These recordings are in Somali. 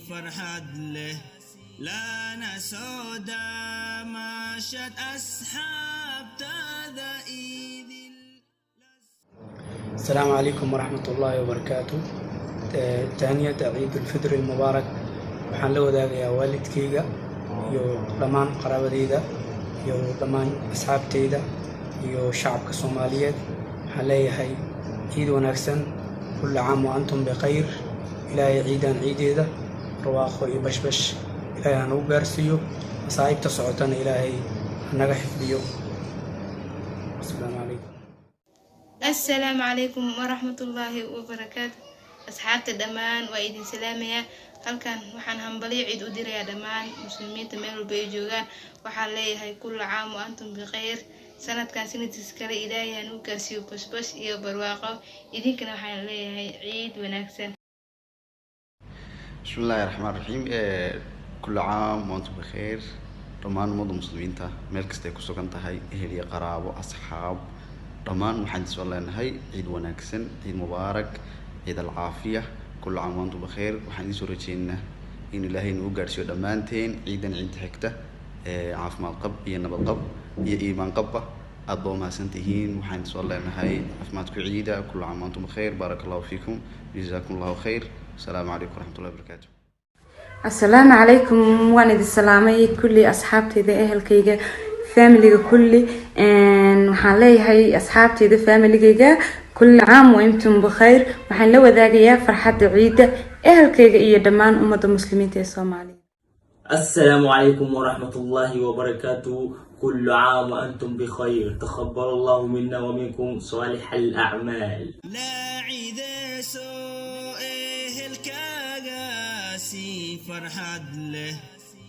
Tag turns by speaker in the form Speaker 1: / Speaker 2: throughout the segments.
Speaker 1: فرحد له لا نسودا مشت أسحاب تذايد.
Speaker 2: السلام عليكم ورحمة الله وبركاته. تهنئة عيد الفطر المبارك. waxaan la wadaagayaa waalidkayga iyo dhammaan qaraabadayda iyo dhammaan asxaabtayda iyo shacabka Soomaaliyeed. waxaan leeyahay ciid wanaagsan, kullu caam wa antum bikhayr. ilaahay ciidan ciideeda barwaaqo iyo bashbash ilaahay ha nagu gaarsiiyo, masaa'ibta socotana ilaahay ha naga xifdiyo.
Speaker 3: السلام عليكم ورحمة الله وبركاته. أصحابتي دمان وإيدين سلامية. halkan waxaan hambalyo ciid u dirayaa dhammaan muslimiinta meel walba ay joogaan. waxaan leeyahay kullu caam wa antum bikhayr. sanadkan sanadkiisa kale ilaahay ha nagu gaarsiiyo bashbash iyo barwaaqo. idinkana waxaan leeyahay ciid wanaagsan.
Speaker 4: بسم الله الرحمن الرحيم. كل عام وانتم بخير. dhammaan ummadda muslimiinta meel kasta ay ku sugan tahay, ehel iyo qaraabo, asxaab dhammaan waxaan soo leenahay ciid wanaagsan, ciid mubaarak, ciid al-caafiya. كل عام وانتم بخير. waxaan idin soo rajeynaynaa in ilaahay nagu gaarsiiyo dhammaanteen ciidan ciid xigta caafimaad qab iyo nabad qab iyo iimaan qabba. aad baa mahadsantihiin. waxaan soo leenahay caafimaad ku ciida. كل عام وانتم بخير. بارك الله فيكم. جزاكم الله خير. السلام عليكم ورحمة الله وبركاته.
Speaker 5: السلام عليكم. وانا دي السلامي كل أصحابتي ذا أهل كيجا فاميلي كل waxaan leeyahay asxaabtayda family-gayga كل عام وانتم بخير. waxaan la wadaagayaa farxadda ciida ehelkayga iyo dhammaan ummadda muslimiinta ee Soomaaliya.
Speaker 6: السلام عليكم ورحمة الله وبركاته. كل عام وأنتم بخير. تقبل الله منا ومنكم صالح الأعمال.
Speaker 1: لا عيد سوء الكاغاسي فرحد له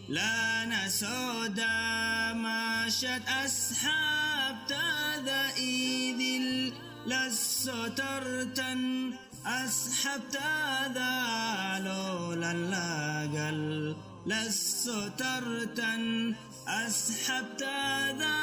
Speaker 1: لا نسودا مشت أسحاب تذايد. لسوترتن أسحاب تذا لولا اللاقل لسوترتن أسحاب تذا